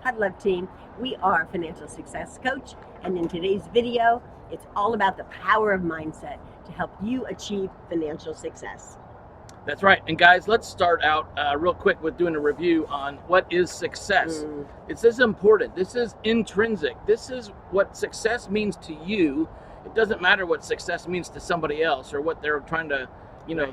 I'd love team. We are Financial Success Coach, and in today's video, it's all about the power of mindset to help you achieve financial success. That's right. And guys, let's start out real quick with doing a review on what is success. It's this important. This is intrinsic. This is what success means to you. It doesn't matter what success means to somebody else or what they're trying to,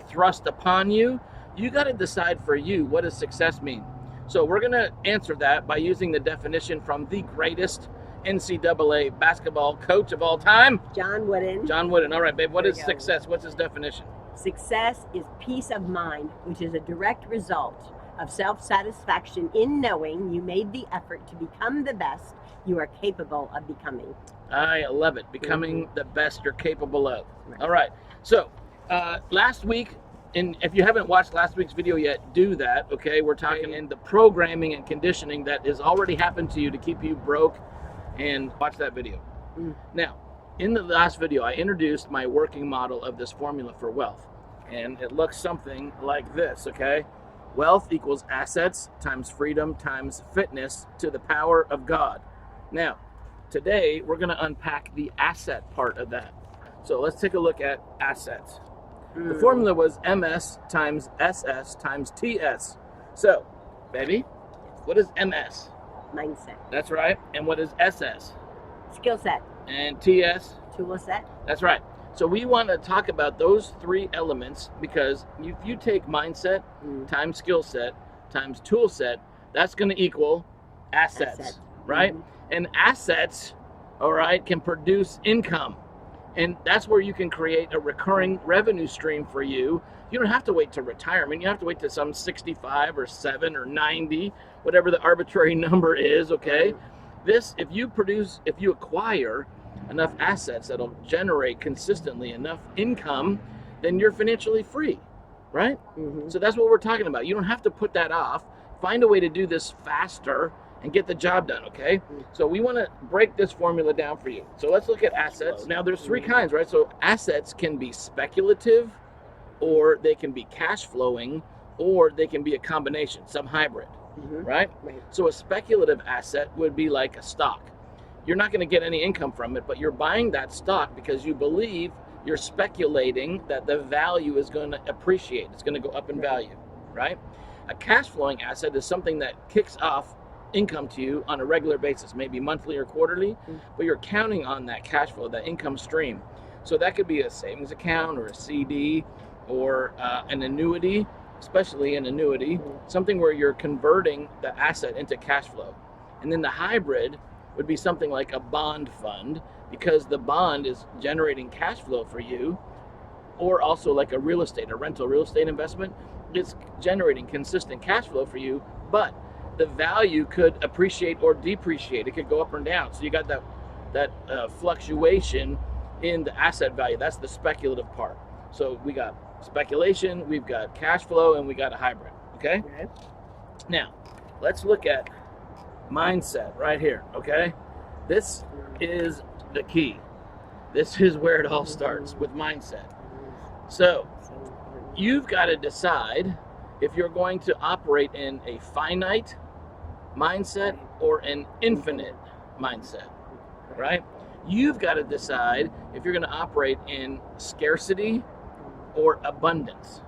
thrust upon you. You got to decide for you, what does success mean? So we're going to answer that by using the definition from the greatest NCAA basketball coach of all time, John Wooden. John Wooden. All right, babe, what is success? What's his definition? Success is peace of mind, which is a direct result of self-satisfaction in knowing you made the effort to become the best you are capable of becoming. I love it. Becoming the best you're capable of. Right. All right. So last week, and if you haven't watched last week's video yet, do that, okay? We're talking in the programming and conditioning that has already happened to you to keep you broke, and watch that video. Now, in the last video, I introduced my working model of this formula for wealth, and it looks something like this, okay? Wealth equals assets times freedom times fitness to the power of God. Now, today, we're going to unpack the asset part of that. So let's take a look at assets. The formula was MS times SS times TS. So, baby, what is MS? Mindset. That's right. And what is SS? Skill set. And TS? Tool set. That's right. So we want to talk about those three elements, because if you take mindset times skill set times tool set, that's going to equal assets. Right? And assets, all right, can produce income. And that's where you can create a recurring revenue stream for you. You don't have to wait to retirement. You have to wait to some 65 or 7 or 90, whatever the arbitrary number is, okay? This, if you acquire enough assets that'll generate consistently enough income, then you're financially free, right? So that's what we're talking about. You don't have to put that off. Find a way to do this faster and get the job done, okay? So we want to break this formula down for you. So let's look at assets. Now there's three kinds, right? So assets can be speculative, or they can be cash flowing, or they can be a combination, some hybrid, right? So a speculative asset would be like a stock. You're not going to get any income from it, but you're buying that stock because you believe, you're speculating that the value is going to appreciate. It's going to go up in value, right? A cash flowing asset is something that kicks off income to you on a regular basis, maybe monthly or quarterly, but you're counting on that cash flow, that income stream. So that could be a savings account or a CD or an annuity, especially an annuity, something where you're converting the asset into cash flow. And then the hybrid would be something like a bond fund, because the bond is generating cash flow for you, or also like a rental real estate investment. It's generating consistent cash flow for you, but the value could appreciate or depreciate. It could go up or down. So you got that fluctuation in the asset value. That's the speculative part. So we got speculation, we've got cash flow, and we got a hybrid. Okay? Now, let's look at mindset right here. Okay? This is the key. This is where it all starts, with mindset. So you've got to decide if you're going to operate in a finite mindset or an infinite mindset, right? You've got to decide if you're going to operate in scarcity or abundance.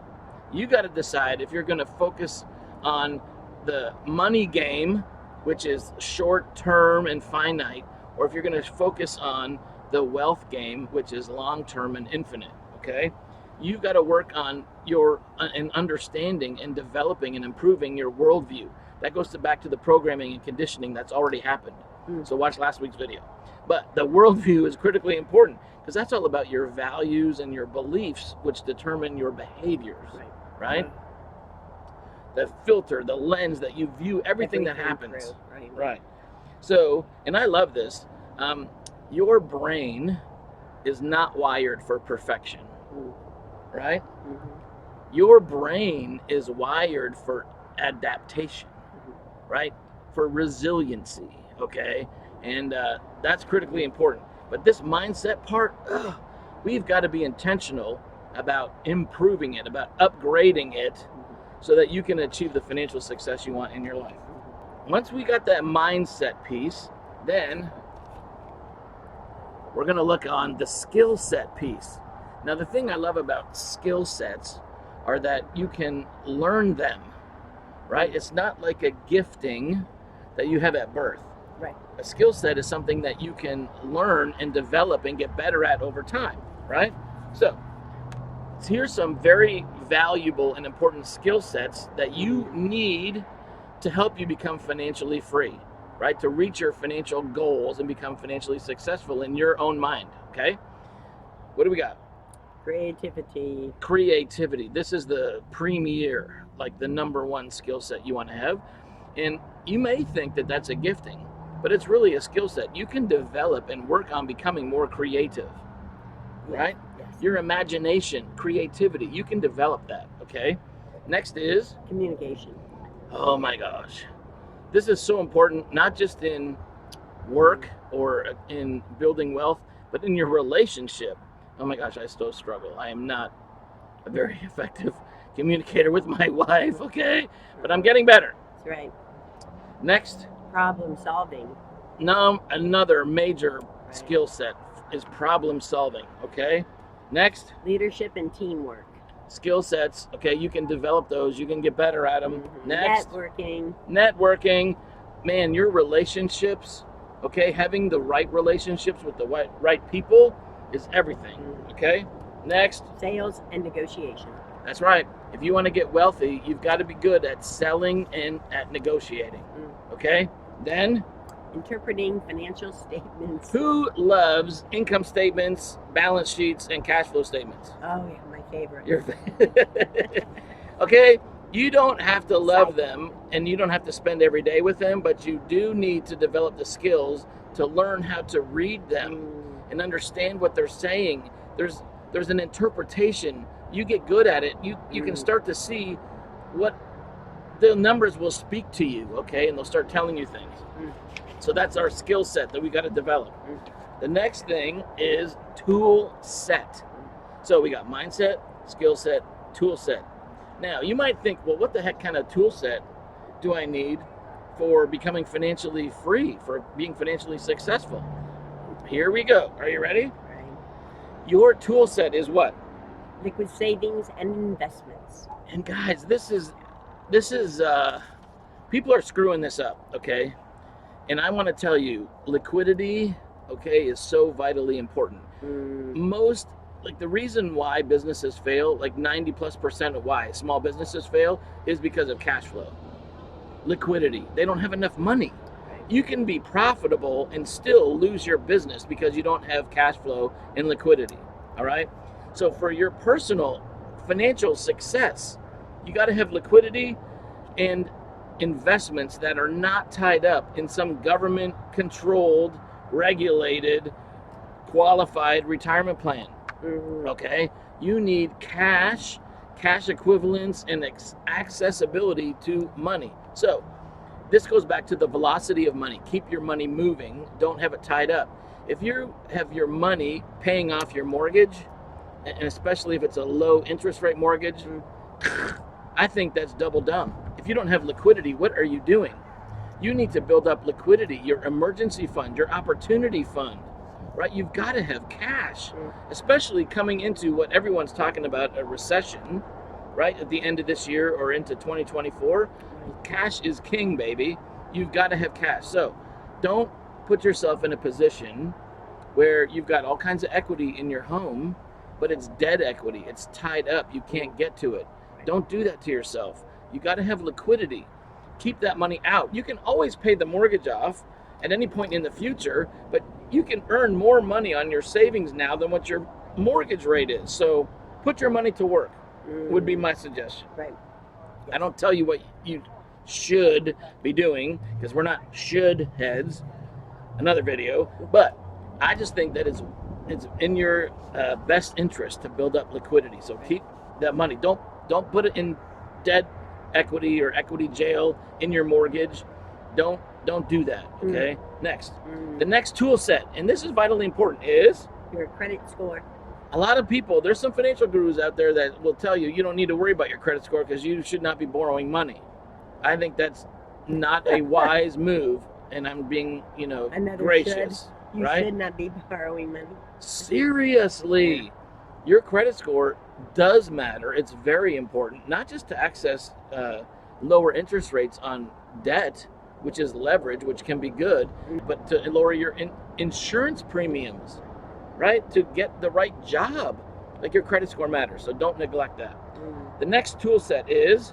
You got to decide if you're going to focus on the money game, which is short term and finite, or if you're going to focus on the wealth game, which is long term and infinite, okay? You've got to work on your understanding and developing and improving your worldview. That goes back to the programming and conditioning that's already happened. So watch last week's video. But the worldview is critically important, because that's all about your values and your beliefs, which determine your behaviors, right? The filter, the lens that you view everything that happens. Right. So, and I love this. Your brain is not wired for perfection. Right? Your brain is wired for adaptation, right? For resiliency, okay? And that's critically important. But this mindset part, we've got to be intentional about improving it, about upgrading it, so that you can achieve the financial success you want in your life. once we got that mindset piece, then we're going to look on the skill set piece. Now, the thing I love about skill sets are that you can learn them, right? It's not like a gifting that you have at birth. Right. A skill set is something that you can learn and develop and get better at over time, right? So here's some very valuable and important skill sets that you need to help you become financially free, right? To reach your financial goals and become financially successful in your own mind, okay? What do we got? Creativity. Creativity. This is the premier, like the number one skill set you want to have. And you may think that that's a gifting, but it's really a skill set. You can develop and work on becoming more creative, right? Yes. Your imagination, creativity, you can develop that, okay? Next is Communication. oh my gosh. This is so important, not just in work or in building wealth, but in your relationship. Oh my gosh, I still struggle. I am not a very effective communicator with my wife, okay? But I'm getting better. That's right. Next, Problem solving. another major skill set is problem solving, okay? Next, Leadership and teamwork. skill sets, okay, you can develop those, you can get better at them. Next, networking. Man, your relationships, okay, having the right relationships with the right people is everything, okay? Next, sales and negotiation. that's right. If you want to get wealthy, you've got to be good at selling and at negotiating, okay? Then, interpreting financial statements. who loves income statements, balance sheets, and cash flow statements? Oh yeah, my favorite. Your okay, you don't have to love them and you don't have to spend every day with them, but you do need to develop the skills to learn how to read them and understand what they're saying. There's an interpretation. You get good at it. You can start to see what the numbers will speak to you, okay, and they'll start telling you things. So that's our skill set that we got to develop. The next thing is tool set. So we got mindset, skill set, tool set. Now you might think, well, what the heck kind of tool set do I need for becoming financially free, for being financially successful? Here we go. Are you ready? Right. Your tool set is what? Liquid savings and investments. And guys, this is people are screwing this up, okay? And I want to tell you, liquidity, okay, is so vitally important. Most, like the reason why businesses fail, like 90+% of why small businesses fail is because of cash flow. Liquidity. They don't have enough money. You can be profitable and still lose your business because you don't have cash flow and liquidity, all right? So for your personal financial success, you got to have liquidity and investments that are not tied up in some government controlled, regulated, qualified retirement plan. Okay? You need cash equivalents, and accessibility to money. So this goes back to the velocity of money. Keep your money moving. Don't have it tied up. If you have your money paying off your mortgage, and especially if it's a low interest rate mortgage, I think that's double dumb. If you don't have liquidity, what are you doing? You need to build up liquidity, your emergency fund, your opportunity fund, right? You've got to have cash, especially coming into what everyone's talking about, a recession, right? At the end of this year or into 2024, cash is king, baby. You've got to have cash. So don't put yourself in a position where you've got all kinds of equity in your home, but it's dead equity. It's tied up. You can't get to it. Don't do that to yourself. You got to have liquidity. Keep that money out. You can always pay the mortgage off at any point in the future, but you can earn more money on your savings now than what your mortgage rate is. So put your money to work would be my suggestion. Right. I don't tell you what you should be doing because we're not should heads. Another video, but I just think that it's in your best interest to build up liquidity. So keep that money. Don't put it in debt equity or equity jail in your mortgage. Don't do that, okay? Next. The next tool set, and this is vitally important, is your credit score. A lot of people, there's some financial gurus out there that will tell you you don't need to worry about your credit score because you should not be borrowing money. I think that's not a wise move, and I'm being, Another gracious, You right? should not be borrowing money. Seriously, your credit score does matter. It's very important, not just to access lower interest rates on debt, which is leverage, which can be good, but to lower your insurance premiums, right? To get the right job. Like, your credit score matters, so don't neglect that. The next tool set is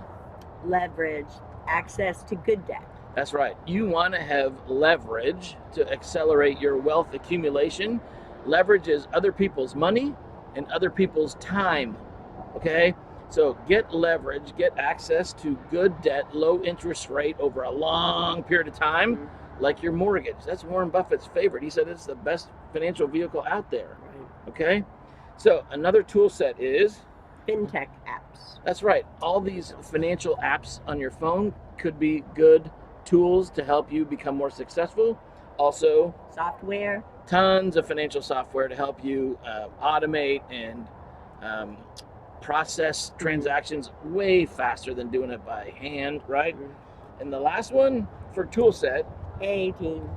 leverage, access to good debt. That's right. You want to have leverage to accelerate your wealth accumulation. Leverage is other people's money and other people's time. Okay? So get leverage, get access to good debt, low interest rate over a long period of time, like your mortgage. That's Warren Buffett's favorite. He said it's the best financial vehicle out there. Okay? So another tool set is fintech apps. That's right. All these financial apps on your phone could be good tools to help you become more successful. Also, software. Tons of financial software to help you automate and process transactions way faster than doing it by hand, right? And the last one for tool set, A-team.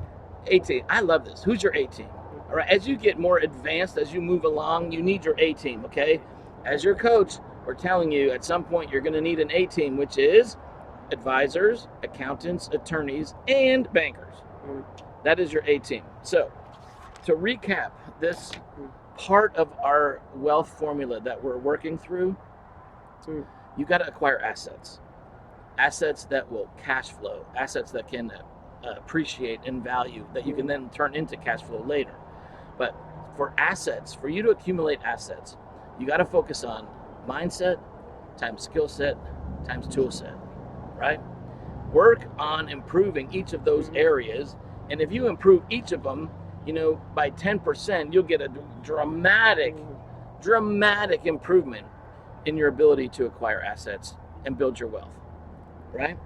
A-team. I love this. Who's your A-team? All right. As you get more advanced, as you move along, you need your A-team, okay? As your coach, we're telling you at some point you're going to need an A-team, which is advisors, accountants, attorneys, and bankers. That is your A-team. So, to recap this part of our wealth formula that we're working through, you got to acquire assets. Assets that will cash flow, assets that can appreciate in value, that you can then turn into cash flow later. But for assets, for you to accumulate assets, you got to focus on mindset times skill set times tool set, right? Work on improving each of those areas, and if you improve each of them, by 10%, you'll get a dramatic improvement in your ability to acquire assets and build your wealth, right?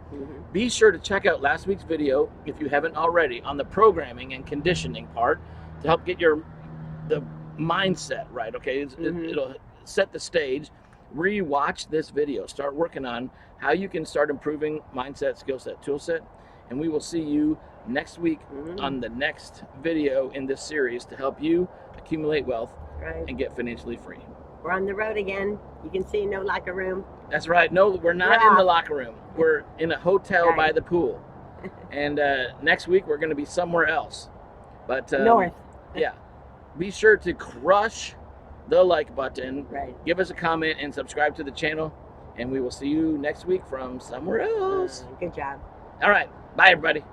Be sure to check out last week's video, if you haven't already, on the programming and conditioning part to help get the mindset right, okay? It'll set the stage. Re-watch this video. Start working on how you can start improving mindset, skill set, tool set, and we will see you next week on the next video in this series to help you accumulate wealth and get financially free. We're on the road again. You can see no locker room. That's right. No, we're not in the locker room. We're in a hotel by the pool. And next week we're going to be somewhere else. But north. Yeah. Be sure to crush the like button. Right. Give us a comment and subscribe to the channel. And we will see you next week from somewhere else. Good job. All right. Bye, everybody.